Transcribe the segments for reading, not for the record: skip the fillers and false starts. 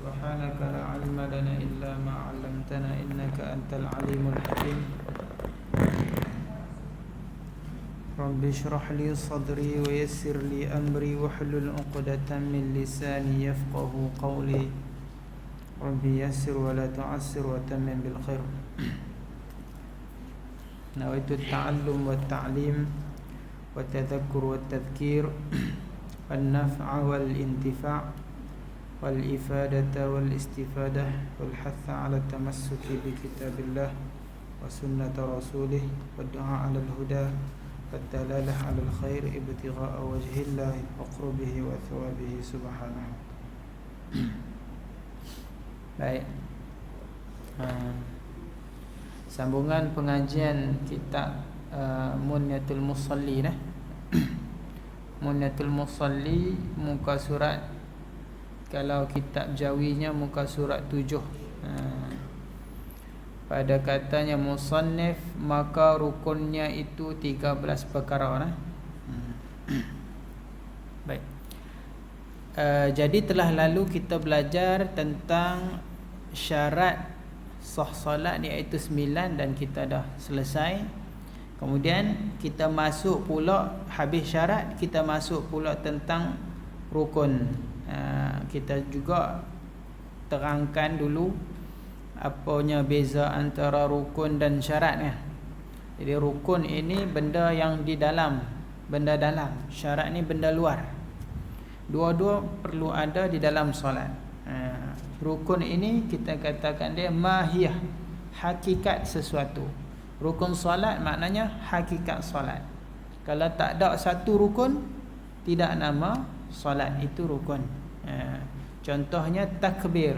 سبحانك لا علم لنا إلا ما علمتنا إنك أنت العليم الحكيم رب اشرح لي صدري ويسر لي أمري واحلل عقدة من لساني يفقه قولي رب يسر ولا تعسر وتمم بالخير نويت التعلم والتعليم والتذكر والتذكير والنفع والانتفاع والإفادة والاستفادة والحث على التمسك بكتاب الله وسنة رسوله والدعاء على الهدى والدلالة على الخير ابتغاء وجه الله وقربه وثوابه سبحانه. Baik, sambungan pengajian kitab Munyatul Musalli Munyatul Musalli muka surat, kalau kitab Jawinya muka surat 7. Pada katanya musannif, maka rukunnya itu 13 perkara. Baik. Jadi telah lalu kita belajar tentang syarat sah solat, iaitu 9, dan kita dah selesai. Kemudian kita masuk pula, habis syarat kita masuk pula tentang rukun. Kita juga terangkan dulu apanya beza antara rukun dan syarat. Jadi rukun ini benda yang di dalam, benda dalam. Syarat ni benda luar. Dua-dua perlu ada di dalam solat. Rukun ini kita katakan dia mahiyah, hakikat sesuatu. Rukun solat maknanya hakikat solat. Kalau tak ada satu rukun, tidak nama solat itu rukun. Contohnya takbir,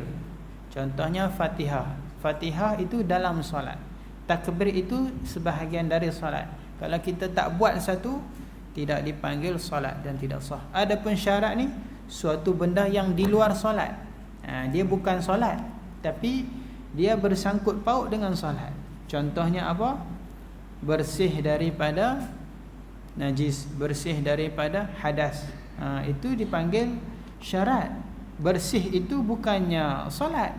contohnya Fatihah. Fatihah itu dalam solat, takbir itu sebahagian dari solat. Kalau kita tak buat satu, tidak dipanggil solat dan tidak sah. Adapun syarat ni suatu benda yang di luar solat. Dia bukan solat, tapi dia bersangkut paut dengan solat. Contohnya apa? Bersih daripada najis, bersih daripada hadas. Itu dipanggil syarat. Bersih itu bukannya solat,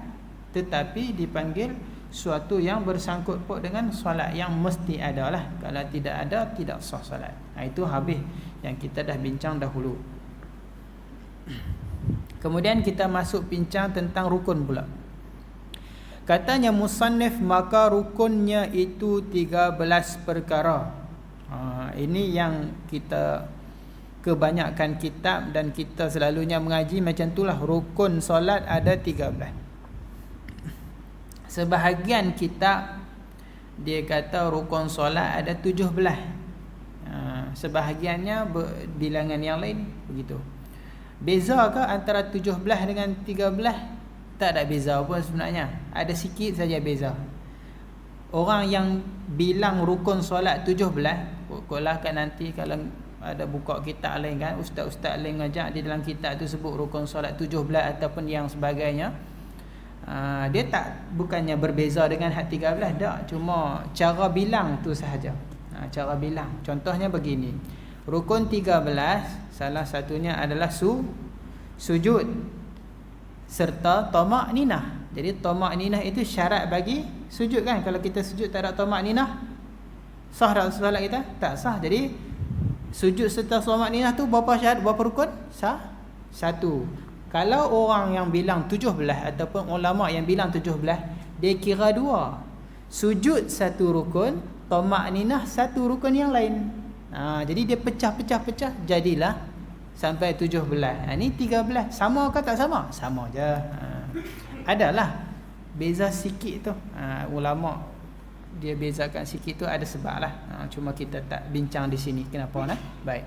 tetapi dipanggil suatu yang bersangkut paut dengan solat, yang mesti ada lah. Kalau tidak ada, tidak sah solat. Itu habis yang kita dah bincang dahulu. Kemudian kita masuk bincang tentang rukun pula. Katanya musannif, maka rukunnya itu 13 perkara. Ini yang kita kebanyakan kitab dan kita selalunya mengaji macam itulah. Rukun solat ada 13. Sebahagian kitab dia kata rukun solat ada 17. Sebahagiannya bilangan yang lain begitu. Beza ke antara 17 dengan 13? Tak ada beza pun sebenarnya. Ada sikit saja beza. Orang yang bilang rukun solat 17, pokoklah kan nanti kalau ada buka kitab lain kan, ustaz-ustaz lain ngajak di dalam kitab tu sebut rukun solat 17 ataupun yang sebagainya. Dia tak, bukannya berbeza dengan had 13 dak, cuma cara bilang tu sahaja. Cara bilang. Contohnya begini. Rukun 13 salah satunya adalah sujud serta tamak ninah. Jadi tamak ninah itu syarat bagi sujud kan. Kalau kita sujud tak ada tamak ninah, sah tak solat kita? Tak sah. Jadi sujud serta tamak ninah tu berapa syarat, berapa rukun? Sah? Satu. Kalau orang yang bilang 17 ataupun ulama yang bilang 17, dia kira dua. Sujud satu rukun, tamak ninah satu rukun yang lain. Jadi dia pecah-pecah jadilah sampai 17. Ni 13. Sama ke tak sama? Sama je. Adalah beza sikit tu. Ulama dia bezakan sikit tu ada sebab lah. Cuma kita tak bincang di sini. Kenapa nah? Baik.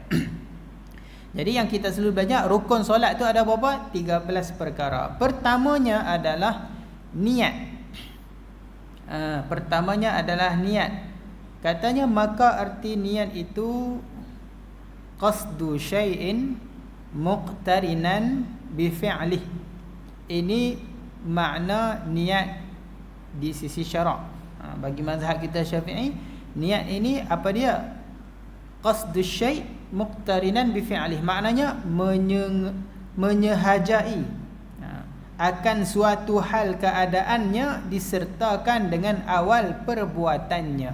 Jadi yang kita selalu belajar, rukun solat tu ada berapa? 13 perkara. Pertamanya adalah niat. Pertamanya adalah niat. Katanya maka arti niat itu qasdu syai'in muqtarinan bi fi'lih. Ini makna niat di sisi syarak. Bagi mazhab kita Syafi'i, niat ini apa dia? Qasdu syai' muqtarinan bi fi'lih. Maknanya menyehajai akan suatu hal keadaannya disertakan dengan awal perbuatannya.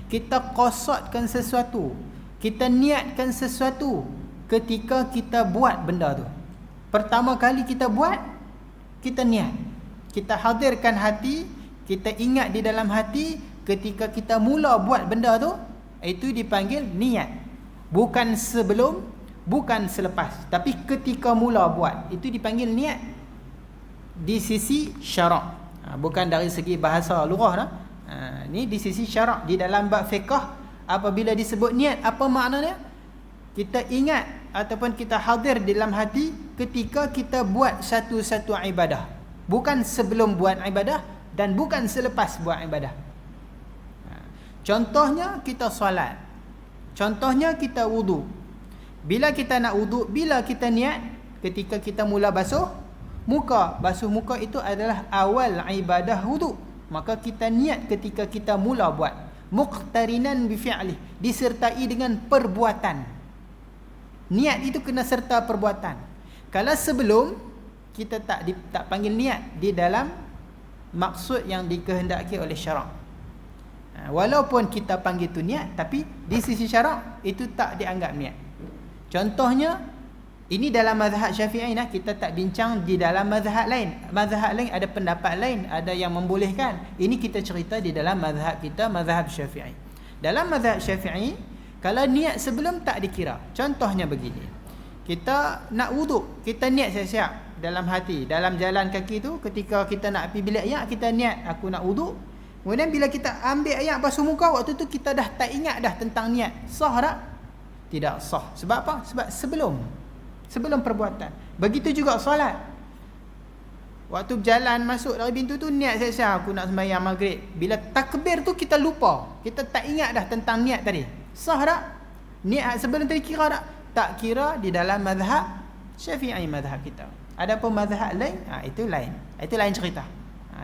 Kita qasadkan sesuatu, kita niatkan sesuatu ketika kita buat benda tu. Pertama kali kita buat, kita niat, kita hadirkan hati, kita ingat di dalam hati ketika kita mula buat benda tu, itu dipanggil niat. Bukan sebelum, bukan selepas, tapi ketika mula buat, itu dipanggil niat di sisi syarak. Bukan dari segi bahasa lughah dah. Ni di sisi syarak. Di dalam bab fiqh, apabila disebut niat, apa maknanya? Kita ingat ataupun kita hadir dalam hati ketika kita buat satu-satu ibadah, bukan sebelum buat ibadah dan bukan selepas buat ibadah. Contohnya kita solat, contohnya kita wudu. Bila kita nak wudu, bila kita niat ketika kita mula basuh muka. Basuh muka itu adalah awal ibadah wudu. Maka kita niat ketika kita mula buat, muqtarinan bi fi'lih, disertai dengan perbuatan. Niat itu kena serta perbuatan. Kalau sebelum, kita tak panggil niat di dalam maksud yang dikehendaki oleh syarak. Walaupun kita panggil tu niat, tapi di sisi syarak itu tak dianggap niat. Contohnya, ini dalam mazhab Syafi'i, kita tak bincang di dalam mazhab lain. Mazhab lain ada pendapat lain, ada yang membolehkan. Ini kita cerita di dalam mazhab kita, mazhab Syafi'i. Dalam mazhab Syafi'i, kalau niat sebelum tak dikira. Contohnya begini, kita nak wuduk, kita niat siap-siap dalam hati, dalam jalan kaki tu, ketika kita nak pergi bilik ayak, kita niat aku nak wuduk. Kemudian bila kita ambil ayak basuh muka, waktu tu kita dah tak ingat dah tentang niat. Sah tak? Tidak sah. Sebab apa? Sebab sebelum perbuatan. Begitu juga solat. Waktu berjalan masuk dari pintu tu, niat siap-siap aku nak sembahyang maghrib. Bila takbir tu kita lupa, kita tak ingat dah tentang niat tadi. Sah tak? Niat sebelum tadi kira tak? Tak kira di dalam mazhab Syafi'i, mazhab kita. Adapun mazhab lain, itu lain. Itu lain cerita.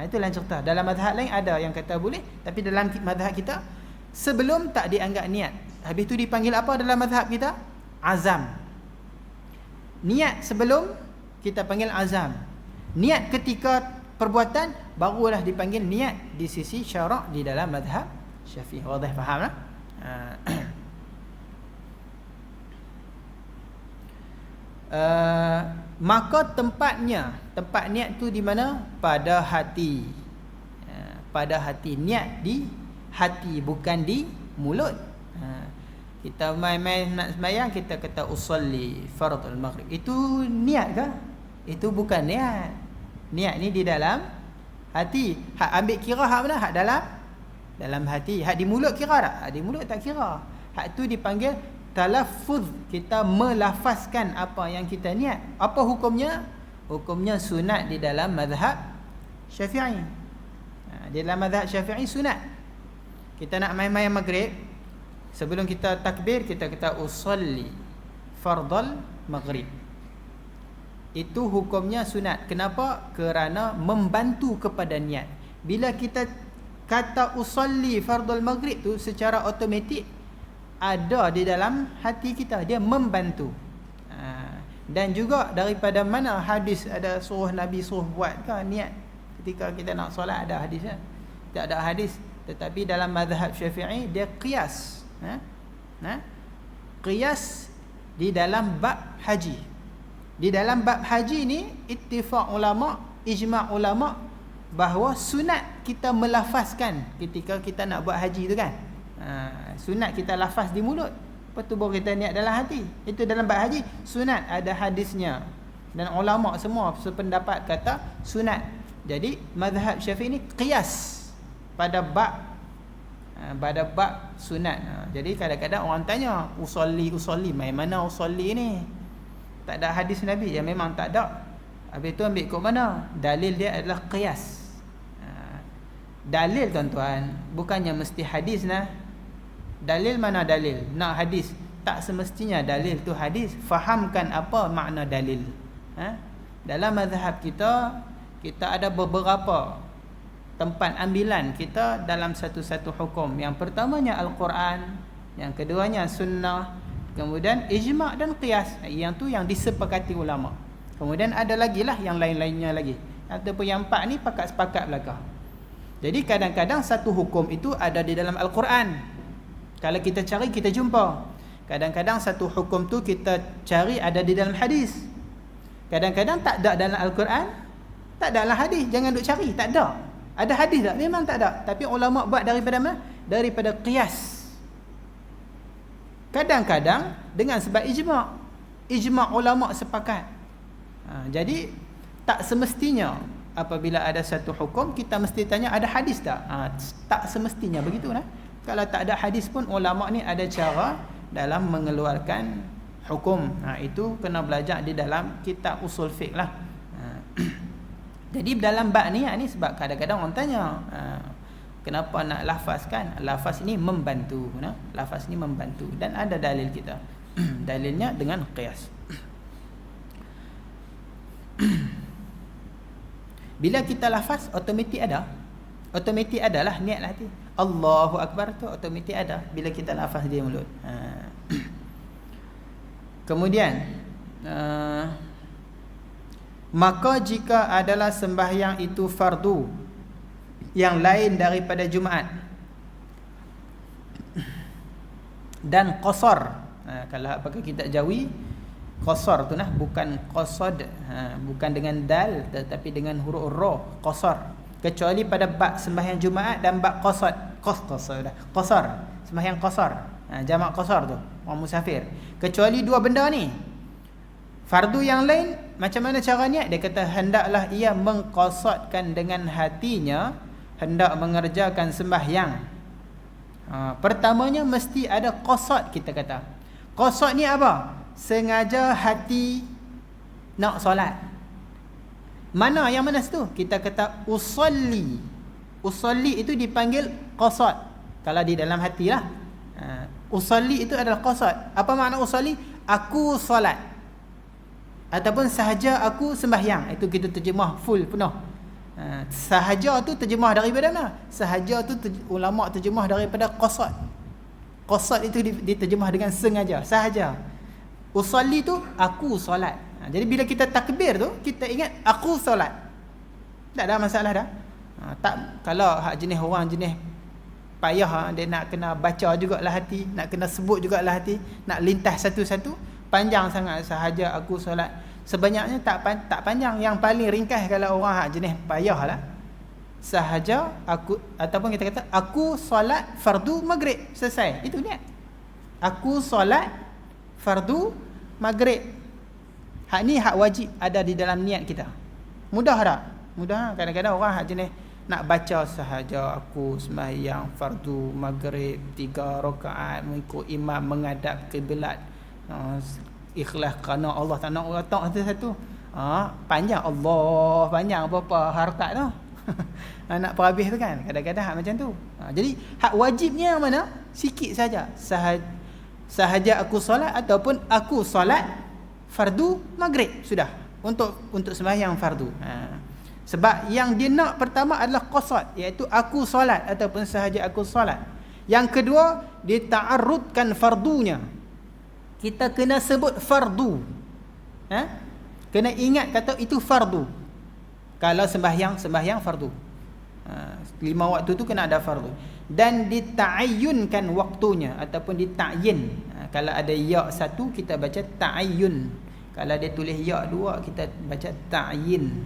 Itu lain cerita. Dalam mazhab lain ada yang kata boleh, tapi dalam mazhab kita sebelum tak dianggap niat. Habis tu dipanggil apa dalam mazhab kita? Azam. Niat sebelum kita panggil azam. Niat ketika perbuatan barulah dipanggil niat di sisi syarak di dalam mazhab Syafi'i. Wadah, faham tak? Maka tempat niat tu di mana? Pada hati. Pada hati. Niat di hati, bukan di mulut. Kita main-main nak sembahyang, kita kata usolli fardul maghrib. Itu niat ke? Itu bukan niat. Niat ni di dalam hati. Hak ambil kira hak mana? Hak dalam hati. Hak di mulut kira tak? Hak di mulut tak kira. Hak tu dipanggil talaffuz. Kita melafazkan apa yang kita niat. Apa hukumnya? Hukumnya sunat di dalam mazhab Syafi'i. Di dalam mazhab Syafi'i sunat. Kita nak main-main maghrib, sebelum kita takbir, kita kata usolli fardal maghrib. Itu hukumnya sunat. Kenapa? Kerana membantu kepada niat. Bila kita kata usolli fardal maghrib tu, secara automatik ada di dalam hati kita, dia membantu. Dan juga daripada mana hadis ada suruh Nabi suruh buat ke niat ketika kita nak solat? Ada hadis kan? Tak ada hadis. Tetapi dalam mazhab Syafi'i dia qiyas. Qiyas di dalam bab haji. Di dalam bab haji ni ittifaq ulama, ijma' ulama bahawa sunat kita melafazkan ketika kita nak buat haji tu kan. Sunat kita lafaz di mulut, lepas tu baru kita niat dalam hati. Itu dalam bab haji sunat, ada hadisnya. Dan ulama semua sependapat kata sunat. Jadi mazhab Syafi'i ni qiyas pada bab sunat. Jadi kadang-kadang orang tanya usolli main mana usolli ni? Tak ada hadis Nabi. Ya memang tak ada. Habis tu ambil kat mana? Dalil dia adalah qiyas. Dalil tuan-tuan bukannya mesti hadis nah. Dalil mana dalil? Nak hadis. Tak semestinya dalil tu hadis. Fahamkan apa makna dalil. Dalam mazhab kita ada beberapa tempat ambilan kita dalam satu-satu hukum. Yang pertamanya Al-Quran, yang keduanya sunnah, kemudian ijma' dan qiyas. Yang tu yang disepakati ulama. Kemudian ada lagi lah yang lain-lainnya lagi. Ataupun yang 4 ni sepakat belaka. Jadi kadang-kadang satu hukum itu ada di dalam Al-Quran. Kalau kita cari, kita jumpa. Kadang-kadang satu hukum tu kita cari ada di dalam hadis. Kadang-kadang tak ada dalam Al-Quran, tak ada dalam hadis. Jangan duk cari, tak ada. Ada hadis tak? Memang tak ada. Tapi ulama buat daripada mana? Daripada qiyas. Kadang-kadang dengan sebab ijma'. Ijma' ulama sepakat. Jadi tak semestinya apabila ada satu hukum kita mesti tanya ada hadis tak? Tak semestinya begitu lah. Kalau tak ada hadis pun ulama ni ada cara dalam mengeluarkan hukum. Itu kena belajar di dalam kitab usul fiqh lah. Jadi dalam bab ni sebab kadang-kadang orang tanya kenapa nak lafazkan? Lafaz ni membantu, lafaz ni membantu dan ada dalil kita. Dalilnya dengan qiyas. Bila kita lafaz automatik ada. Automatik adalah niatlah hati. Allahu Akbar tu automatik ada bila kita lafaz di mulut. Kemudian maka jika adalah sembahyang itu fardu yang lain daripada Jumaat dan qasar, kalau apakah kita jawi qasar tu bukan qasad, bukan dengan dal tetapi dengan huruf ra, qasar, kecuali pada bab sembahyang Jumaat dan bab qasar, sembahyang qasar, jamak qasar tu orang musafir. Kecuali dua benda ni, fardu yang lain macam mana caranya? Dia kata hendaklah ia mengqasadkan dengan hatinya hendak mengerjakan sembahyang. Pertamanya mesti ada qasad. Kita kata qasad ni apa? Sengaja hati nak solat. Mana yang mana situ? Kita kata usolli. Usolli itu dipanggil qasad kalau di dalam hati lah. Usolli itu adalah qasad. Apa makna usolli? Aku solat ataupun sahaja aku sembahyang. Itu kita terjemah full penuh. Sahaja tu terjemah daripada mana? Sahaja tu ulama terjemah daripada qasad. Qasad itu diterjemah dengan sengaja, sahaja. Usolli tu aku solat. Jadi bila kita takbir tu kita ingat aku solat. Tak ada masalah dah. Tak, kalau hak jenis orang jenis payah, dia nak kena baca jugalah hati, nak kena sebut jugalah hati, nak lintas satu-satu, panjang sangat sahaja aku solat. Sebenarnya tak panjang. Yang paling ringkas kalau orang hak jenis payah lah, sahaja aku, ataupun kita kata aku solat fardu maghrib, selesai. Itu niat. Aku solat fardu maghrib. Hak ni hak wajib ada di dalam niat kita. Mudah tak? Mudah. Kadang-kadang orang hak jenis nak baca sahaja aku sembahyang fardu maghrib 3 rakaat mengikut imam menghadap kiblat, ikhlas kerana Allah, tak nak orang tak satu-satu. Panjang Allah, panjang berapa harakat tu. Nak perhabis tu kan. Kadang-kadang hak macam tu. Jadi hak wajibnya yang mana? Sikit saja. Sahaja aku solat ataupun aku solat fardu maghrib, sudah. Untuk sembahyang fardu. Sebab yang dia nak pertama adalah qasad, iaitu aku solat ataupun sahaja aku solat. Yang kedua, dia ta'arrudkan fardunya. Kita kena sebut fardu. Kena ingat kata itu fardu. Kalau sembahyang fardu. 5 waktu tu kena ada fardu. Dan dita'ayyunkan waktunya ataupun dita'yin. Kalau ada ya' satu kita baca ta'ayyun. Kalau dia tulis ya' 2 kita baca ta'yin.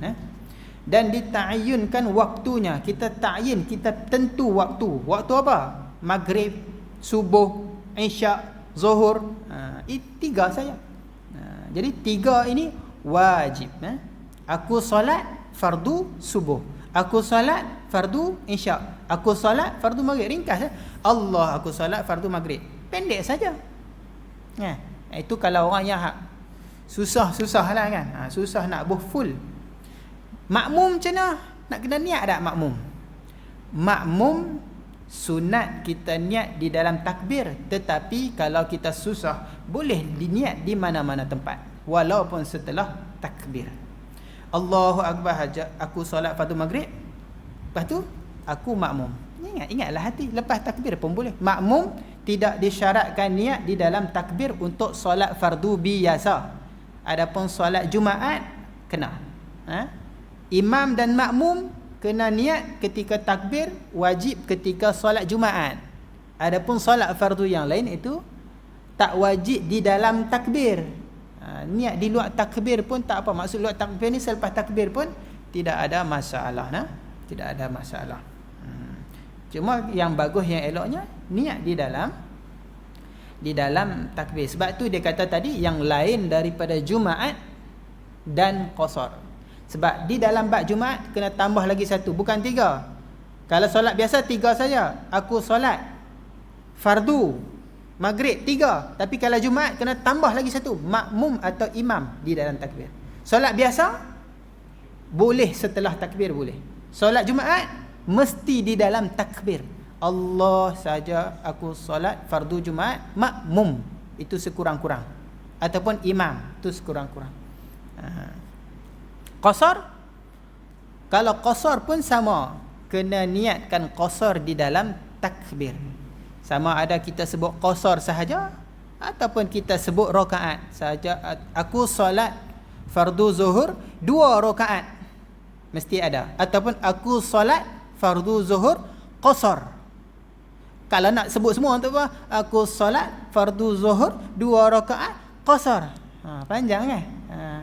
Dan dita'ayyunkan waktunya. Kita ta'yin, kita tentu waktu. Waktu apa? Maghrib, subuh, isyak, zuhur. 3 saja. Jadi 3 ini wajib. Aku solat fardu subuh, aku solat fardu isyak, aku solat fardu maghrib. Ringkas. Allah, aku solat fardu maghrib. Pendek saja. Itu kalau orang yang susah lah kan. Susah nak buh full. Makmum macam mana? Nak kena niat tak makmum? Makmum sunat kita niat di dalam takbir, tetapi kalau kita susah boleh diniat di mana-mana tempat walaupun setelah takbir. Allahu Akbar, aku solat fardu maghrib, lepas tu aku makmum. Ingatlah hati, lepas takbir pun boleh. Makmum tidak disyaratkan niat di dalam takbir untuk solat fardu biasa. Adapun solat Jumaat kena. Imam dan makmum kena niat ketika takbir, wajib ketika solat Jumaat. Adapun solat fardu yang lain itu tak wajib di dalam takbir. Niat di luar takbir pun tak apa. Maksud luar takbir ni selepas takbir pun tidak ada masalah. Tidak ada masalah. Cuma yang bagus, yang eloknya niat di dalam takbir. Sebab tu dia kata tadi yang lain daripada Jumaat dan qasar. Sebab di dalam bab Jumaat kena tambah lagi satu, bukan 3. Kalau solat biasa 3 saja. Aku solat fardu maghrib 3, tapi kalau Jumaat kena tambah lagi satu, makmum atau imam di dalam takbir. Solat biasa boleh setelah takbir boleh. Solat Jumaat mesti di dalam takbir. Allah saja aku solat fardu Jumaat, makmum itu sekurang-kurang, ataupun imam itu sekurang-kurang. Qasar, kalau qasar pun sama, kena niatkan qasar di dalam takbir. Sama ada kita sebut qasar sahaja ataupun kita sebut rakaat sahaja. Aku solat fardu zuhur 2 rakaat, mesti ada. Ataupun aku solat fardu zuhur qasar. Kalau nak sebut semua tu apa? Aku solat fardu zuhur 2 rakaat qasar. Panjang kan?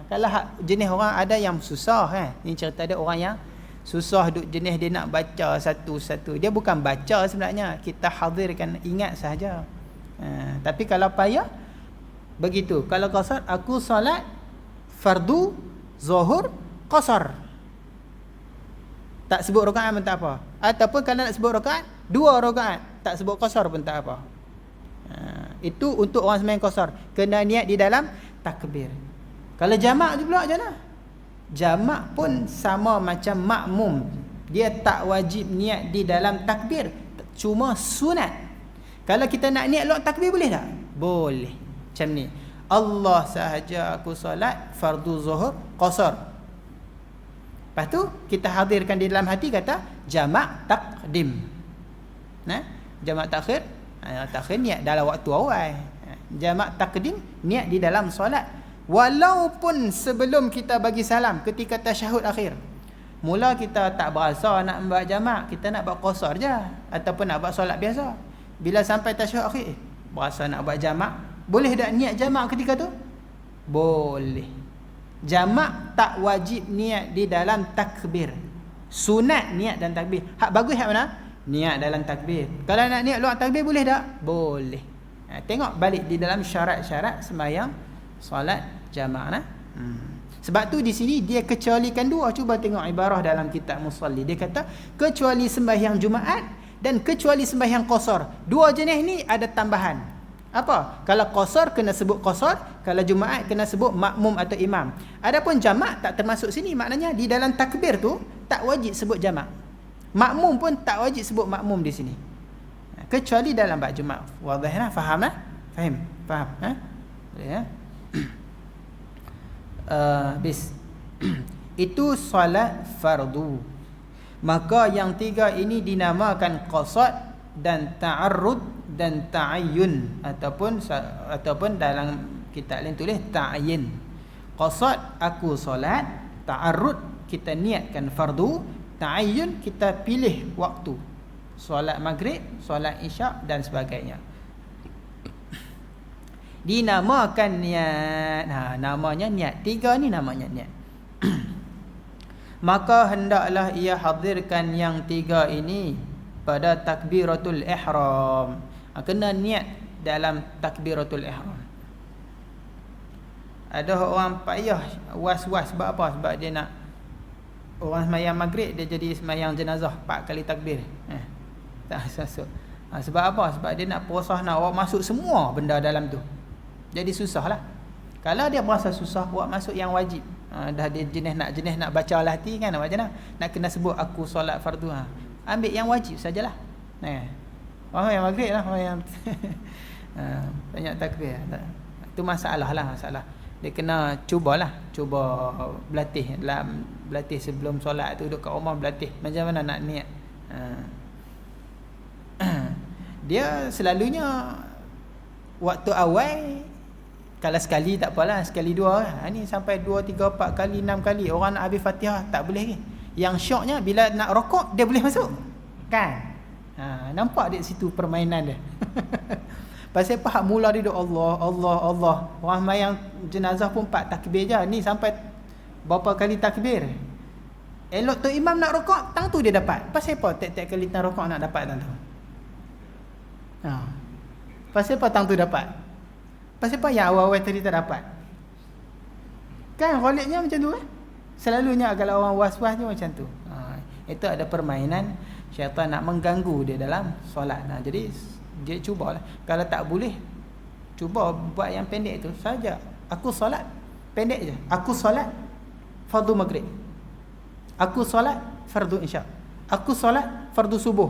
Kalau jenis orang ada yang susah kan. Ini cerita ada orang yang susah duk jenis dia nak baca satu-satu. Dia bukan baca sebenarnya, kita hadirkan, ingat sahaja. Tapi kalau payah begitu. Kalau qasar, aku solat fardu zuhur qasar. Tak sebut rakaat pun tak apa. Ataupun kalau nak sebut rakaat, 2 rakaat, tak sebut qasar pun tak apa. Itu untuk orang sembahyang qasar, kena niat di dalam takbir. Kalau jamak tu pula macam mana? Jamak pun sama macam makmum. Dia tak wajib niat di dalam takbir, cuma sunat. Kalau kita nak niat luar takbir boleh tak? Boleh. Macam ni. Allah sahaja aku solat fardu zuhur qasar. Lepas tu kita hadirkan di dalam hati kata jamak takdim. Jamak takhir, takhir niat dalam waktu awal. Jamak takdim niat di dalam solat. Walaupun sebelum kita bagi salam ketika tasyahud akhir. Mula kita tak berasa nak buat jamak, kita nak buat qasar je ataupun nak buat solat biasa. Bila sampai tasyahud akhir, berasa nak buat jamak, boleh tak niat jamak ketika tu? Boleh. Jamak tak wajib niat di dalam takbir. Sunat niat dan takbir. Hak bagus hak mana? Niat dalam takbir. Kalau nak niat luar takbir boleh tak? Boleh. Tengok balik di dalam syarat-syarat sembahyang solat jamaah. Sebab tu di sini dia kecualikan 2. Cuba tengok ibarah dalam kitab Musalli. Dia kata kecuali sembahyang Jumaat dan kecuali sembahyang qasar. 2 jenis ni ada tambahan. Apa? Kalau qasar kena sebut qasar, kalau Jumaat kena sebut makmum atau imam. Adapun jamak tak termasuk sini, maknanya di dalam takbir tu tak wajib sebut jamak. Makmum pun tak wajib sebut makmum di sini. Kecuali dalam bab Jumaat. Wadahlah, faham lah? Faham? Boleh ya? Bis. Itu solat fardu. Maka yang 3 ini dinamakan qasad dan ta'arrud dan ta'ayyun, ataupun dalam kitab lain tulis ta'ayyin. Qasad aku solat, ta'arrud kita niatkan fardu, ta'ayyun kita pilih waktu. Solat maghrib, solat isyak dan sebagainya. Dinamakan niat. Namanya niat. 3 ni namanya niat. Maka hendaklah ia hadirkan yang 3 ini pada takbiratul ihram. Kena niat dalam takbiratul ihram. Ada orang payah was-was sebab apa? Sebab dia nak orang sembahyang maghrib dia jadi sembahyang jenazah 4 kali takbir. Tak masuk. Sebab apa? Sebab dia nak proses nak awak masuk semua benda dalam tu. Jadi susahlah. Kalau dia berasa susah buat masuk yang wajib. Dah dia jenis nak baca al hati kan, macam mana? Nak kena sebut aku solat fardu. Ambil yang wajib sajalah. Orang yang maghrib lah, orang yang banyak takbir. Itu masalah. Dia kena cuba berlatih sebelum solat tu, duduk kat rumah berlatih macam mana nak niat. Dia selalunya waktu awal Kalau sekali tak apalah, sekali dua. Ni sampai 2, 3, 4 kali, 6 kali orang nak habis Fatihah tak boleh lagi. Yang syoknya bila nak rokok dia boleh masuk. Kan? Nampak di situ permainan dia. Pasal apa hak mula dia Allah, Allah, Allah. Orang mayang jenazah pun 4 takbir je. Ni sampai berapa kali takbir. Elok tu imam nak rokok, tang tu dia dapat. Pasal apa tiap-tiap kali tang rokok nak dapat tang tu? Pasal apa tang tu dapat? Pasal apa yang awal-awal tadi tak dapat? Kan ghalibnya macam tu kan? Selalunya kalau orang was-was je macam tu. Itu ada permainan syaitan nak mengganggu dia dalam solat. Jadi dia cubalah. Kalau tak boleh, cuba buat yang pendek tu saja. Aku solat pendek je. Aku solat fardu maghrib. Aku solat fardu isyak. Aku solat fardu subuh.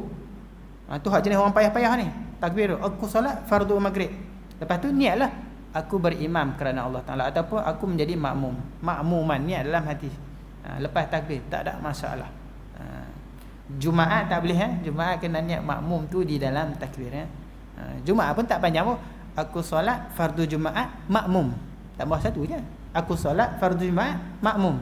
Tu hak jenis orang payah-payah ni. Takbir tu. Aku solat fardu maghrib. Lepas tu niatlah aku berimam kerana Allah Taala ataupun aku menjadi makmum. Makmuman niat dalam hati. Lepas takbir tak ada masalah. Jumaat tak boleh Jumaat kena niat makmum tu di dalam takbir Jumaat pun tak panjang pun. Aku solat fardu Jumaat makmum. Tambah satu je. Aku solat fardu Jumaat makmum.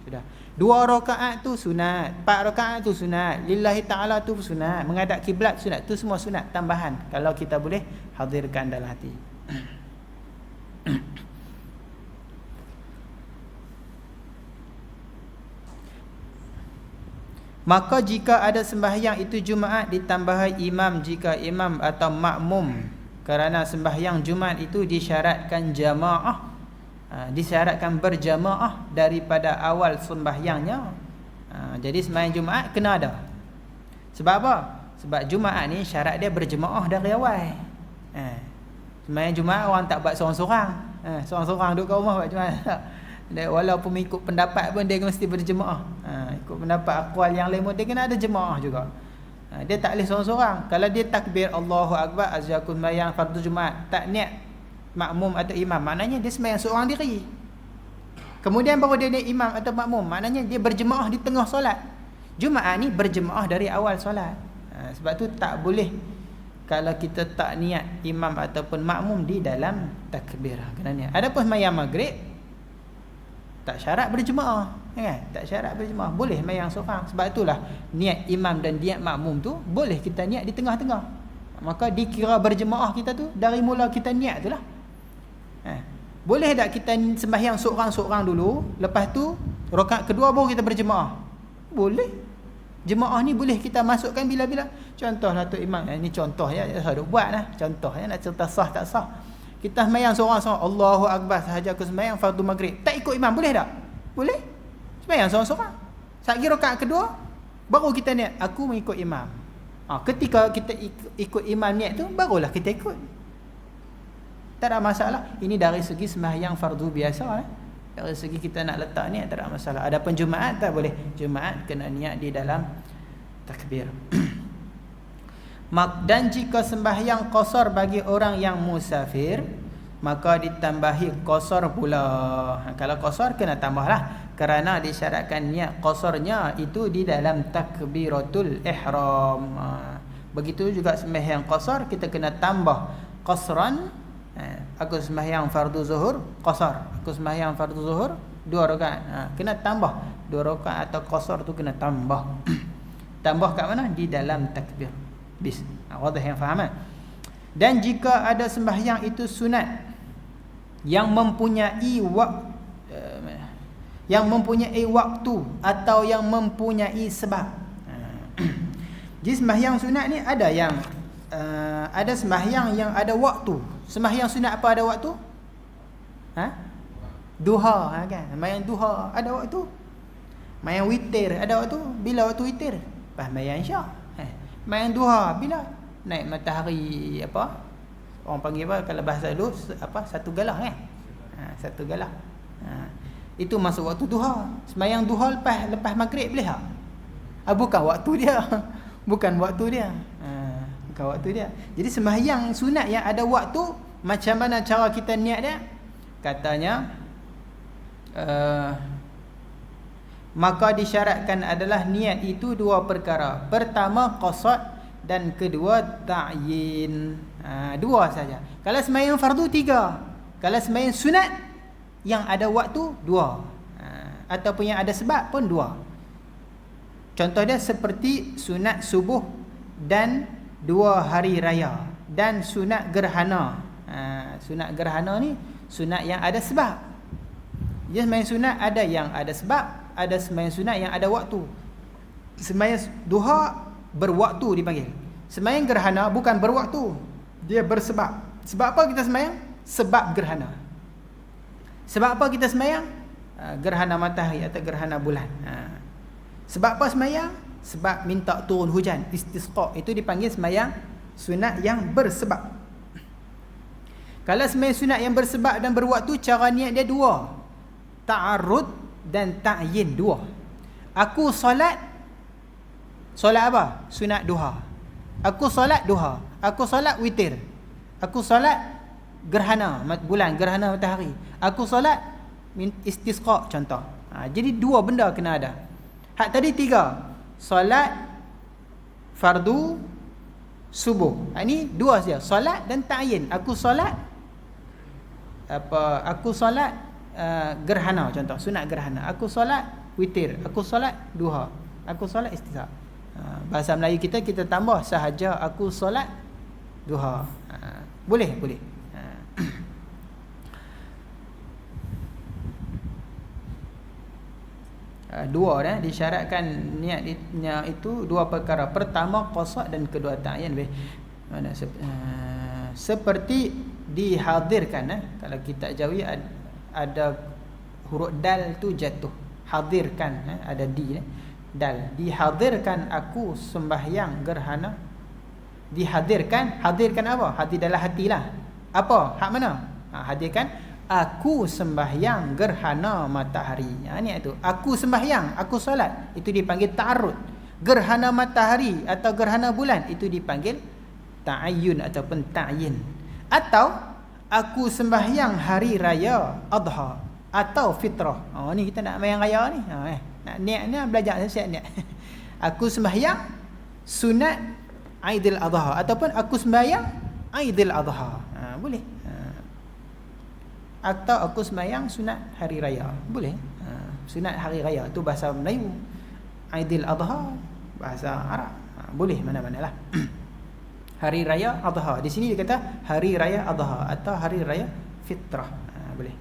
Sudah. 2 rakaat tu sunat, 4 rakaat tu sunat, lillahi ta'ala tu sunat, menghadap kiblat sunat, tu semua sunat tambahan kalau kita boleh hadirkan dalam hati. Maka jika ada sembahyang itu Jumaat ditambahi imam jika imam atau makmum, kerana sembahyang Jumaat itu disyaratkan jamaah, disyaratkan berjamaah daripada awal sembahyangnya. Jadi sembahyang Jumaat kena ada. Sebab apa? Sebab Jumaat ni syarat dia berjamaah dari awal. Sembahyang Jumaat orang tak buat seorang-seorang. Seorang-seorang duduk kat rumah buat Jumaat. Walaupun ikut pendapat pun dia mesti berjemaah. Ikut pendapat aqwal yang lain pun dia kena ada jemaah juga. Dia tak boleh seorang-seorang. Kalau dia takbir Allahu Akbar azzakum mayang fardu Jumaat, tak niat makmum atau imam, maknanya dia sembahyang seorang diri. Kemudian baru dia niat imam atau makmum, maknanya dia berjemaah di tengah solat. Jumaat ni berjemaah dari awal solat. Sebab tu tak boleh kalau kita tak niat imam ataupun makmum di dalam takbir. Kena niat. Adapun sembahyang maghrib tak syarat berjemaah, kan? Tak syarat berjemaah, boleh sembahyang seorang. Sebab itulah niat imam dan niat makmum tu boleh kita niat di tengah-tengah. Maka dikira berjemaah kita tu dari mula kita niat itulah. Boleh tak kita sembahyang seorang-seorang dulu, lepas tu rakaat kedua baru kita berjemaah? Boleh. Jemaah ni boleh kita masukkan bila-bila. Contohlah tu imam, ni contoh ya, saya duk buat lah. Contoh ya, nak cerita sah tak sah. Kita sembahyang seorang-seorang, Allahu Akbar sahaja aku sembahyang fardu maghrib. Tak ikut imam, boleh tak? Boleh. Sembahyang seorang-seorang. Saat rakaat kedua baru kita niat aku mengikut imam. Ketika kita ikut imam niat tu, barulah kita ikut. Tak ada masalah. Ini dari segi sembahyang fardu biasa. Dari segi kita nak letak niat, tak ada masalah. Adapun Jumaat tak boleh. Jumaat kena niat di dalam takbir. Dan jika sembahyang qasar bagi orang yang musafir, maka ditambahi qasar pula. Kalau qasar kena tambahlah, kerana disyaratkan niat qasarnya itu di dalam takbiratul ihram. Begitu juga sembahyang qasar kita kena tambah qasran. Aku sembahyang fardu zuhur qasar. Aku sembahyang fardu zuhur 2 rakaat. Kena tambah 2 rakaat atau qasar tu kena tambah. Tambah kat mana? Di dalam takbir. Wadah yang faham. Dan jika ada sembahyang itu sunat yang mempunyai waktu atau yang mempunyai sebab. Jadi sembahyang sunat ni ada yang ada sembahyang yang ada waktu. Sembahyang sunat apa ada waktu? Duha kan. Sembahyang duha ada waktu. Sembahyang witir ada waktu. Bila waktu witir? Pas sembahyang isyak. Sembahyang duha bila naik matahari apa? Orang panggil apa kalau bahasa dulu satu galah kan? Satu galah. Itu masuk waktu duha. Sembahyang duha lepas maghrib boleh tak? Bukan waktu dia. Bukan waktu dia. Bukan waktu dia. Jadi sembahyang sunat yang ada waktu, macam mana cara kita niat dia? Katanya maka disyaratkan adalah niat itu 2 perkara. Pertama qasad dan kedua ta'yin. 2 saja. Kalau sembahyang fardu 3. Kalau sembahyang sunat yang ada waktu 2, ataupun yang ada sebab pun 2. Contoh dia seperti sunat subuh dan 2 hari raya dan sunat gerhana. Sunat gerhana ni sunat yang ada sebab. Dia sembahyang sunat ada yang ada sebab, ada sembahyang sunat yang ada waktu. Sembahyang duha berwaktu dipanggil. Sembahyang gerhana bukan berwaktu, dia bersebab. Sebab apa kita sembahyang? Sebab gerhana. Sebab apa kita sembahyang? Gerhana matahari atau gerhana bulan. Sebab apa sembahyang? Sebab minta turun hujan, istisqa. Itu dipanggil sembahyang sunat yang bersebab. Kalau sembahyang sunat yang bersebab dan berwaktu, cara niat dia 2. Ta'arud dan ta'yin 2. Aku solat apa? Sunat duha. Aku solat duha. Aku solat witir. Aku solat gerhana bulan, gerhana matahari. Aku solat istisqa contoh. Jadi 2 benda kena ada. Hak tadi 3. Solat fardu subuh. Ini 2 saja. Solat dan ta'yin. Aku solat aku solat gerhana contoh, sunat gerhana. Aku solat witir. Aku solat duha. Aku solat istisqa. Bahasa Melayu kita tambah sahaja aku solat duha. Boleh. 2 dah disyaratkan niatnya itu 2 perkara. Pertama qasad dan kedua ta'yin. Seperti dihadirkan, kalau kita jawi ada huruf dal tu jatuh. Hadirkan, ada di dal. Dihadirkan aku sembahyang gerhana. Hadirkan apa? Hadir dalam hatilah. Apa? Hak mana? Hadirkan aku sembahyang gerhana matahari. Ni tu. Aku sembahyang, aku solat. Itu dipanggil ta'arud. Gerhana matahari atau gerhana bulan itu dipanggil ta'ayyun ataupun ta'yin. Atau aku sembahyang hari raya adha atau fitrah. Ni kita nak sembahyang raya ni. Nak niat ni belajar siap niat. Aku sembahyang sunat Aidil Adha ataupun aku sembahyang Aidil Adha. Boleh. Atau aku sembahyang sunat hari raya. Boleh. Sunat hari raya tu bahasa Melayu. Aidil Adha bahasa Arab. Boleh mana-manalah. Hari raya Adha. Di sini dia kata hari raya Adha atau hari raya fitrah. Boleh.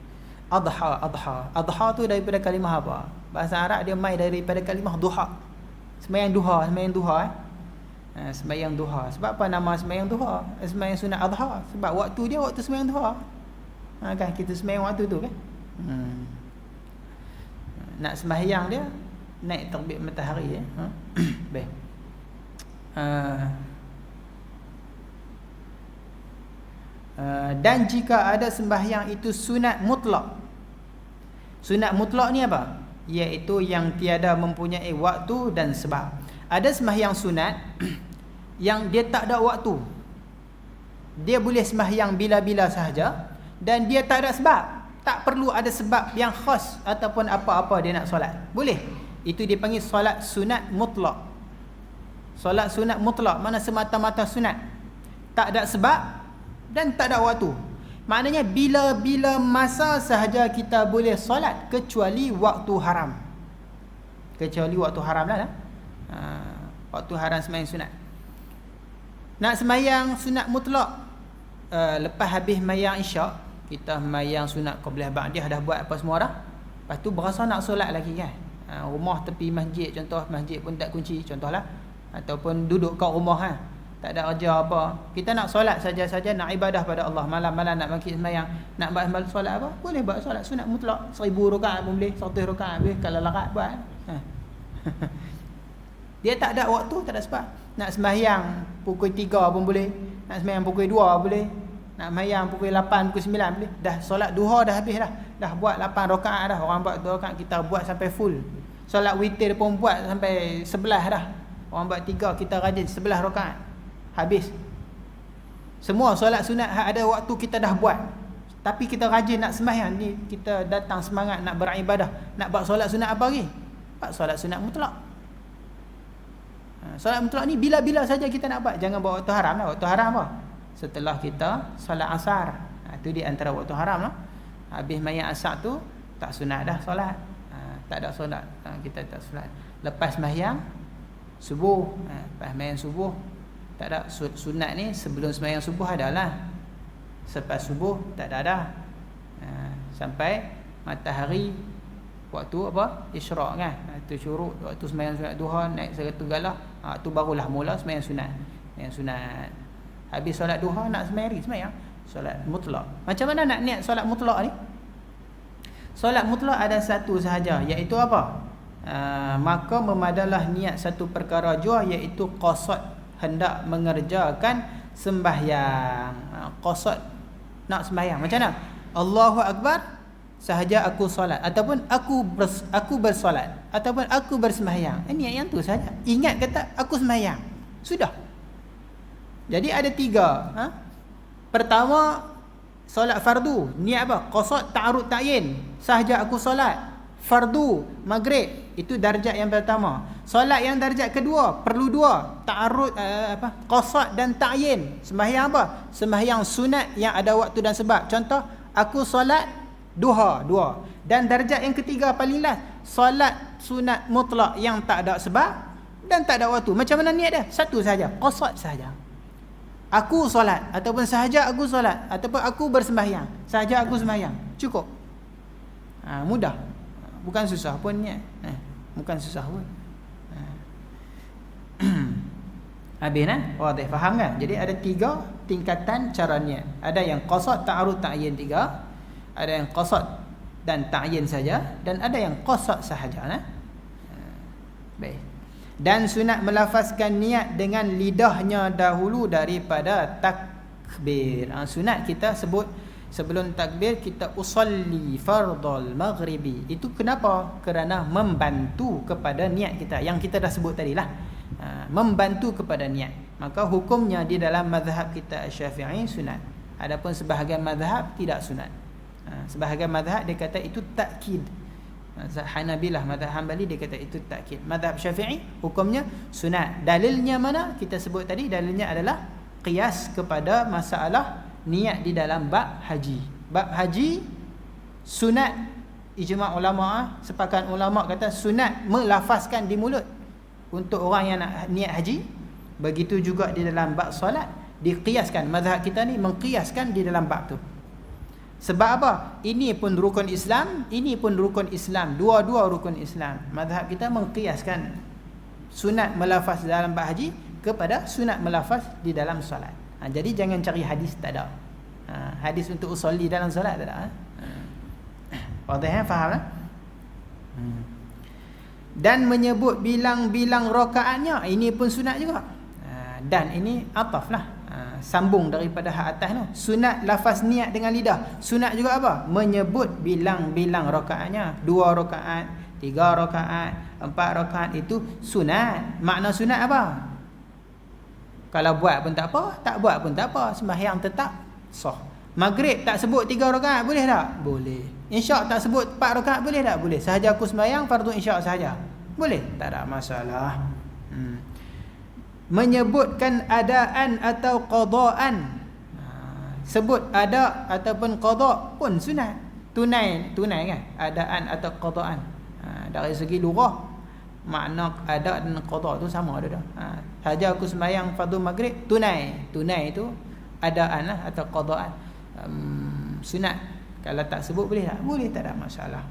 Adha tu daripada kalimah apa? Bahasa Arab dia mai daripada kalimah duha. Sembahyang duha. Sembahyang duha. Sebab apa nama sembahyang duha? Sembahyang sunat adha. Sebab waktu dia waktu sembahyang duha. Kan kita sembahyang waktu tu kan. Nak sembahyang dia naik terbit matahari ya. Baik. Dan jika ada sembahyang itu sunat mutlak. Sunat mutlak ni apa? Iaitu yang tiada mempunyai waktu dan sebab. Ada sembahyang sunat yang dia tak ada waktu. Dia boleh sembahyang bila-bila sahaja dan dia tak ada sebab. Tak perlu ada sebab yang khas ataupun apa-apa dia nak solat. Boleh. Itu dipanggil solat sunat mutlak. Solat sunat mutlak mana semata-mata sunat. Tak ada sebab dan tak ada waktu. Maknanya bila-bila masa sahaja kita boleh solat kecuali waktu haram. Kecuali waktu haram lah. Waktu haram sembahyang sunat. Nak sembahyang sunat mutlak lepas habis sembahyang isyak, kita sembahyang sunat qabliyah ba'diyah dah buat apa semua dah. Lepas tu berasa nak solat lagi kan. Rumah tepi masjid contoh, masjid pun tak kunci contohlah. Ataupun duduk kat rumah kan. Tak ada kerja apa. Kita nak solat saja-saja, nak ibadah pada Allah. Malam-malam nak bangkit sembahyang, nak buat solat apa? Boleh buat solat sunat mutlak. 1000 rakaat pun boleh, 100 rakaat boleh kalau larat buat. Dia tak ada waktu, tak ada sebab. Nak sembahyang pukul 3 pun boleh. Nak sembahyang pukul 2 boleh. Nak sembahyang pukul 8, pukul 9 boleh. Dah solat duha dah habis dah. Dah buat 8 rakaat dah. Orang buat 2 rakaat, kita buat sampai full. Solat witir pun buat sampai 11 dah. Orang buat 3, kita rajin 11 rakaat. Habis. Semua solat sunat ada waktu kita dah buat. Tapi kita rajin nak sembahyang ni, kita datang semangat nak beribadah. Nak buat solat sunat apa lagi? Buat solat sunat mutlak. Solat mutlak ni bila-bila saja kita nak buat. Jangan buat waktu haram lah. Waktu haram apa? Setelah kita solat asar. Itu di antara waktu haram lah. Habis mayang asar tu tak sunat dah solat. Tak ada solat. Kita tak solat. Lepas mayang subuh, lepas mayang subuh tak ada. Sunat ni sebelum sembahyang subuh adalah. Selepas subuh tak ada dah. Sampai matahari waktu apa? Isyraq kan. Itu syuruk, waktu sembahyang sunat duha naik seratu galah. Tu barulah mula sembahyang sunat. Yang sunat. Habis solat duha nak sembahyang solat mutlak. Macam mana nak niat solat mutlak ni? Solat mutlak ada satu sahaja, iaitu apa? Maka memadalah niat satu perkara jua, iaitu qasad, hendak mengerjakan sembahyang. Qasad nak sembahyang. Macam mana? Allahu Akbar sahaja aku solat, ataupun aku bersolat, ataupun aku bersembahyang. Niat yang tu saja. Ingat kata aku sembahyang. Sudah. Jadi ada 3. Pertama, solat fardu. Niat apa? Qasad ta'arud ta'yin. Sahaja aku solat. Fardu maghrib, itu darjat yang pertama. Solat yang darjat kedua perlu 2. Ta'arud qasad dan ta'yin. Sembahyang apa? Sembahyang sunat yang ada waktu dan sebab. Contoh, aku solat duha 2. Dan darjat yang ketiga paling last, solat sunat mutlak yang tak ada sebab dan tak ada waktu. Macam mana niat dia? Satu saja, qasad saja. Aku solat, ataupun sahaja aku solat, ataupun aku bersembahyang, sahaja aku sembahyang. Cukup. Mudah. Bukan susah pun niat. Bukan susah pun. Habis kan? Wadih, faham kan? Jadi ada 3 tingkatan cara niat. Ada yang qasad, ta'arud, ta'yin 3. Ada yang qasad dan ta'yin saja, dan ada yang qasad sahaja. Baik. Dan sunat melafazkan niat dengan lidahnya dahulu daripada takbir. Sunat kita sebut sebelum takbir, kita usalli fardal maghribi. Itu kenapa? Kerana membantu kepada niat kita, yang kita dah sebut tadi lah. Membantu kepada niat. Maka hukumnya di dalam mazhab kita Syafi'i sunat. Adapun sebahagian mazhab tidak sunat. Sebahagian mazhab dia kata itu takkid. Mazhab Hanabilah, mazhab Hanbali dia kata itu takkid. Mazhab Syafi'i hukumnya sunat. Dalilnya mana? Kita sebut tadi, dalilnya adalah qiyas kepada masalah niat di dalam bab haji. Bab haji sunat, ijma' ulama, sepakat ulama kata sunat melafazkan di mulut untuk orang yang nak niat haji. Begitu juga di dalam bab solat, diqiyaskan. Mazhab kita ni mengqiyaskan di dalam bab tu. Sebab apa? Ini pun rukun Islam, ini pun rukun Islam, dua-dua rukun Islam. Mazhab kita mengqiyaskan sunat melafaz dalam bab haji kepada sunat melafaz di dalam solat. Jadi jangan cari hadis, tak ada. Hadis untuk usolli dalam solat tak ada. Wadih, faham tak? Dan menyebut bilang-bilang rakaatnya, ini pun sunat juga. Dan ini ataf lah, sambung daripada hak atas tu. Sunat lafaz niat dengan lidah. Sunat juga apa? Menyebut bilang-bilang rakaatnya. 2 rakaat, 3 rakaat, 4 rakaat, itu sunat. Makna sunat apa? Kalau buat pun tak apa, tak buat pun tak apa, sembahyang tetap sah. Maghrib tak sebut 3 rakaat, boleh tak? Boleh. Isyak tak sebut 4 rakaat, boleh tak? Boleh. Sahaja aku sembahyang fardu isyak sahaja, boleh, tak ada masalah. Menyebutkan adaan atau qadaan. Sebut ada ataupun qada pun sunat. Tunai kan? Adaan atau qadaan. Dari segi lughah, makna ada dan qada tu sama ada dah. Saja aku sembahyang fardu maghrib, tunai. Tunai itu adaan lah atau qadaan. Sunat. Kalau tak sebut boleh tak? Boleh, tak ada masalah.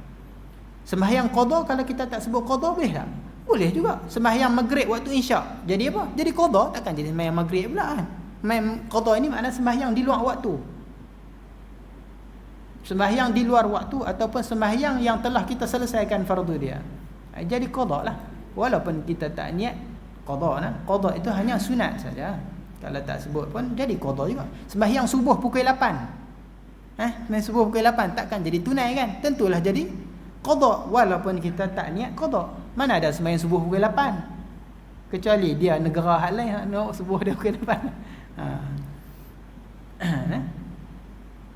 Sembahyang qada, kalau kita tak sebut qada boleh tak? Boleh juga. Sembahyang maghrib waktu isyak, jadi apa? Jadi qada, takkan jadi sembahyang maghrib pula kan? Qada ini makna sembahyang di luar waktu. Sembahyang di luar waktu ataupun sembahyang yang telah kita selesaikan fardu dia, jadi qada lah. Walaupun kita tak niat qada lah. Qada itu hanya sunat saja. Kalau tak sebut pun jadi qada juga. Sembahyang subuh pukul 8. Sembahyang subuh pukul 8 takkan jadi tunai kan? Tentulah jadi qada walaupun kita tak niat qada. Mana ada sembahyang subuh pukul 8? Kecuali dia negara hal lain nak subuh dia pukul 8.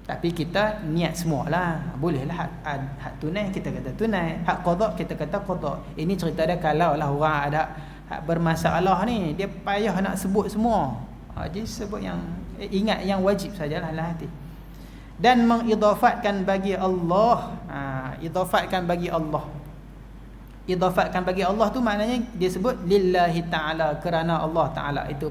Tapi kita niat semualah. Bolehlah hak tunai kita kata tunai, hak qada kita kata qada. Ini cerita dia kalau lah orang ada hak bermasalah ni, dia payah nak sebut semua. Jadi sebut yang ingat yang wajib sajalah dalam hati. dan mengidafatkan bagi Allah. Idafatkan bagi Allah. Idafatkan bagi Allah tu maknanya dia sebut lillahi ta'ala, kerana Allah Ta'ala. Itu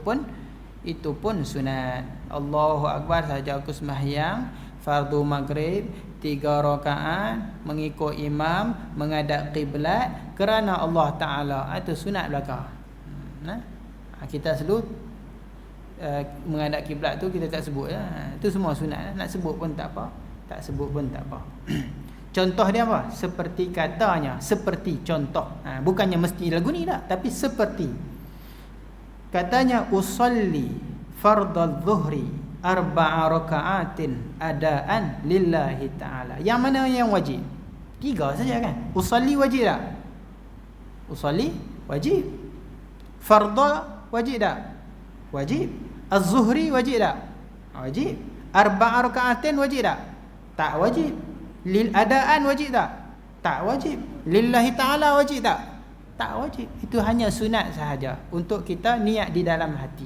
pun sunat. Allahu Akbar sahaja aku sembahyang fardu maghrib 3 rakaat mengikut imam menghadap kiblat kerana Allah Ta'ala. Itu sunat belaka. Kita selalu menghadap kiblat tu kita tak sebut lah. Itu semua sunat. Nak sebut pun tak apa, tak sebut pun tak apa. Contoh dia apa? Seperti katanya, seperti contoh. Bukannya mesti lagu ni tak, tapi seperti. Katanya usalli fardal zuhri 4 rakaatin adaan lillahi ta'ala. Yang mana yang wajib? 3 saja kan? Usalli wajib tak? Usalli wajib. Fardal wajib tak? Wajib. Az-zuhri wajib tak? Wajib. 4 rakaatin wajib tak? Tak wajib. Lil adaan wajib tak? Tak wajib. Lillahi ta'ala wajib tak? Tak wajib. Itu hanya sunat sahaja untuk kita niat di dalam hati.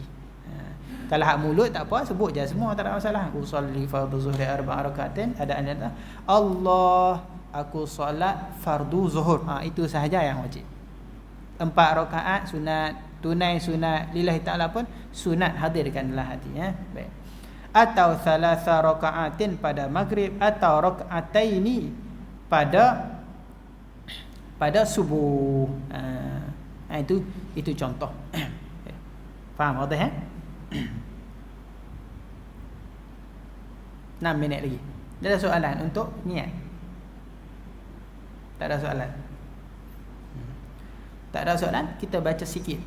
Kalau hak mulut tak apa, sebut je semua, tak ada masalah. Usolli fardhu zuhri 4 rakaatin adaan lillahi. Allah, aku solat fardu zuhur. Itu sahaja yang wajib. 4 rakaat sunat, tunai sunat, lillahi ta'ala pun sunat, hadirkan dalam hati. Baik. Atau 3 rakaatin pada maghrib, atau rakaataini pada subuh. Itu contoh. Faham wadih 6 minit lagi. Ada soalan untuk niat? Tak ada soalan. Tak ada soalan, kita baca sikit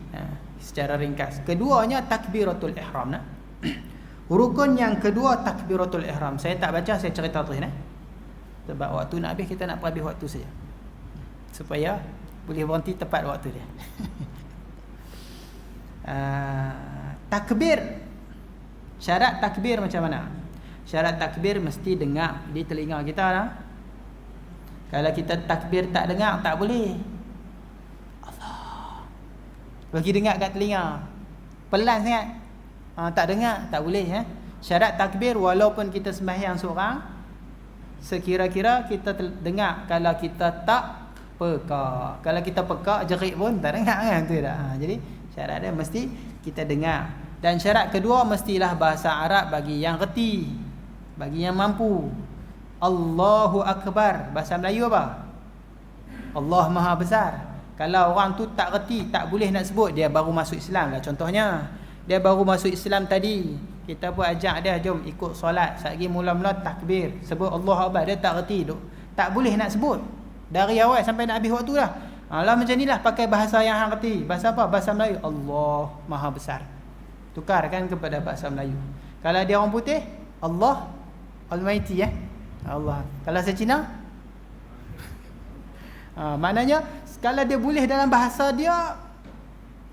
secara ringkas. Keduanya takbiratul ihram. Rukun yang kedua takbiratul ihram. Saya tak baca, saya cerita terus sebab waktu nak habis, kita nak habis waktu saja, supaya boleh berhenti tepat waktu dia. Takbir. Syarat takbir macam mana? Syarat takbir mesti dengar di telinga kita lah. Kalau kita takbir tak dengar, tak boleh. Allah bagi dengar kat telinga, pelan sangat, tak dengar, tak boleh. Syarat takbir, walaupun kita sembahyang seorang, sekira-kira kita dengar. Kalau kita tak peka, kalau kita peka jerit pun tak dengar kan, tu dah. Jadi syarat dia mesti kita dengar. Dan syarat kedua, mestilah bahasa Arab bagi yang reti, bagi yang mampu. Allahu Akbar, bahasa Melayu apa? Allah Maha Besar. Kalau orang tu tak reti, tak boleh nak sebut, dia baru masuk Islam lah contohnya. Dia baru masuk Islam tadi, kita pun ajak dia, jom ikut solat. Sekali mula-mula takbir, sebut Allah Akbar, dia tak reti, tak boleh nak sebut dari awal sampai nak habis waktu dah. Lah macam ni lah, pakai bahasa yang hang reti. Bahasa apa? Bahasa Melayu. Allah Maha Besar. Tukarkan kepada bahasa Melayu. Kalau dia orang putih, Allah Almighty Allah. Kalau saya Cina, maknanya kalau dia boleh dalam bahasa dia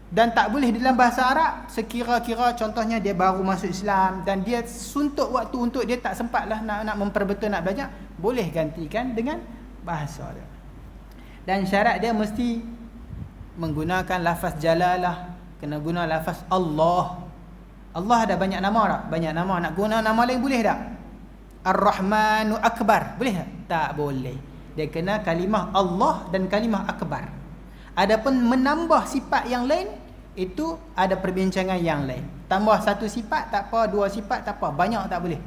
dan tak boleh dalam bahasa Arab, sekira-kira contohnya dia baru masuk Islam dan dia suntuk waktu untuk dia tak sempat lah nak memperbetul, nak belajar, boleh gantikan dengan bahasa dia. Dan syarat dia mesti menggunakan lafaz jalalah, kena guna lafaz Allah. Allah ada banyak nama tak? Banyak nama. Nak guna nama lain boleh tak? Ar-Rahmanu Akbar, boleh tak? Tak boleh. Dia kena kalimah Allah dan kalimah Akbar. Adapun menambah sifat yang lain, itu ada perbincangan yang lain. Tambah satu sifat tak apa, 2 sifat tak apa, banyak tak boleh.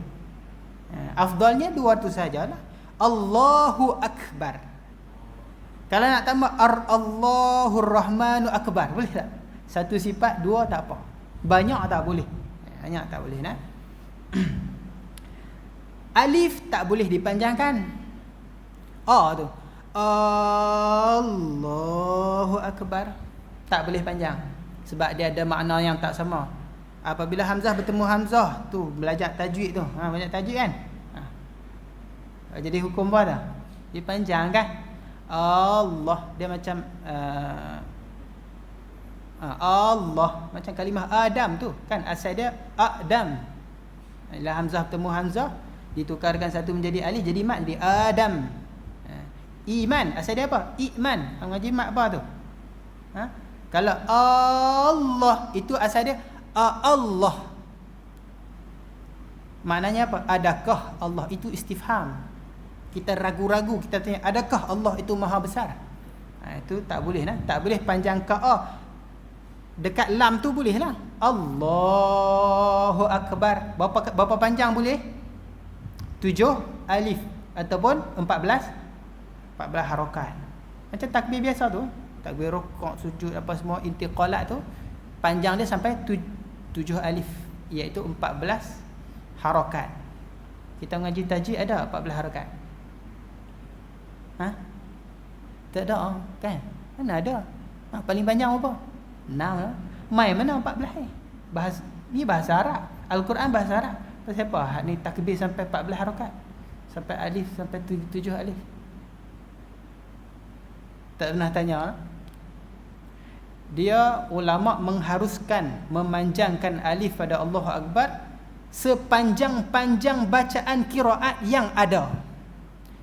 Afdalnya 2 tu sajalah. Allahu Akbar. Kalau nak tambah Allahur Rahmanu Akbar, boleh tak? 1 sifat, 2 tak apa. Banyak tak boleh. Banyak tak boleh nak. Alif tak boleh dipanjangkan. Tu Allahu Akbar, tak boleh panjang, sebab dia ada makna yang tak sama. Apabila hamzah bertemu hamzah, tu belajar tajwid tu, banyak tajwid kan. Jadi hukum apa dah? Dipanjangkan. Allah, dia macam Allah, macam kalimah Adam tu kan, asal dia Adam. Bila hamzah bertemu hamzah, ditukarkan satu menjadi alif, jadi mat, jadi Adam. Iman, asal dia apa? Iman. Mengaji mat apa tu? Kalau Allah, itu asal dia Allah. Maknanya apa? Adakah Allah itu istifham? Kita ragu-ragu, kita tanya, adakah Allah itu maha besar? Itu tak boleh lah. Tak boleh panjang ka'ah. Dekat lam tu boleh lah. Allahu Akbar. Berapa panjang boleh? 7 alif ataupun 14 harakat. Macam takbir biasa tu, takbir rukuk, sujud apa semua, intiqalat tu, panjang dia sampai 7 alif, iaitu 14 harakat. Kita mengaji tajwid ada 14 harakat? Tak ada kan? Mana ada? Paling panjang apa? 6 lah. Mai mana 14 ni bahasa Arab. Al-Quran bahasa Arab. Pasal apa? Ni takbir sampai 14 harakat. Sampai alif, sampai 7 alif. Tak pernah tanya. Dia ulama mengharuskan memanjangkan alif pada Allahu Akbar sepanjang-panjang bacaan qiraat yang ada.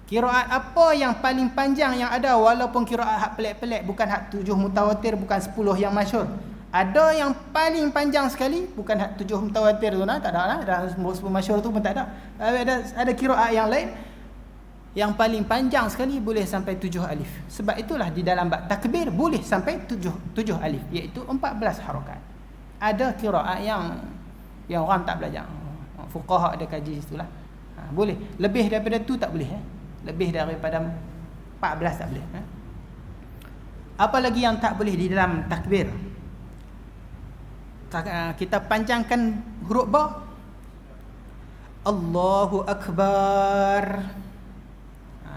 Qiraat apa yang paling panjang yang ada, walaupun qiraat hak pelik-pelik, bukan hak 7 mutawatir, bukan 10 yang masyhur. Ada yang paling panjang sekali, bukan hak 7 mutawatir tu, tak ada lah. Dan 10 masyhur tu pun tak ada. Ada qiraat yang lain yang paling panjang sekali boleh sampai 7 alif. Sebab itulah di dalam bab takbir boleh sampai 7 alif, iaitu 14 harakat. Ada qiraat yang orang tak belajar. Fuqaha ada kaji situlah. Boleh. Lebih daripada tu tak boleh. Lebih daripada 14 tak boleh. Apa lagi yang tak boleh di dalam takbir? Kita panjangkan huruf ba. Allahu Akbar.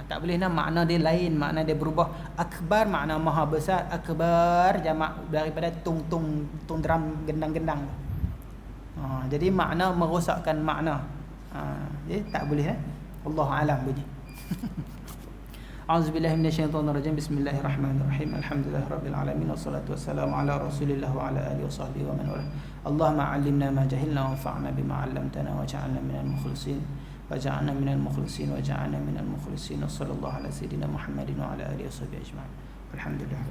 Tak boleh nak, makna dia lain, makna dia berubah. Akbar makna maha besar, akbar jamak daripada tung drum, gendang-gendang. Jadi makna merosakkan makna. Jadi tak boleh. Allahu alam bunyi. A'udzubillahi minasyaitonirrajim. Bismillahirrahmanirrahim. Alhamdulillahirabbil alamin wassalatu wassalamu ala Rasulillah wa ala alihi wasahbihi wa man wala. Allahumma 'allimna ma jahilna wanfa'na bima 'allamtana waj'alna minal mukhlisin waj'alna minal mukhlisin waj'alna minal mukhlisin. Sallallahu ala sayidina Muhammadin wa ala alihi wasahbihi ajma'in. Alhamdulillah.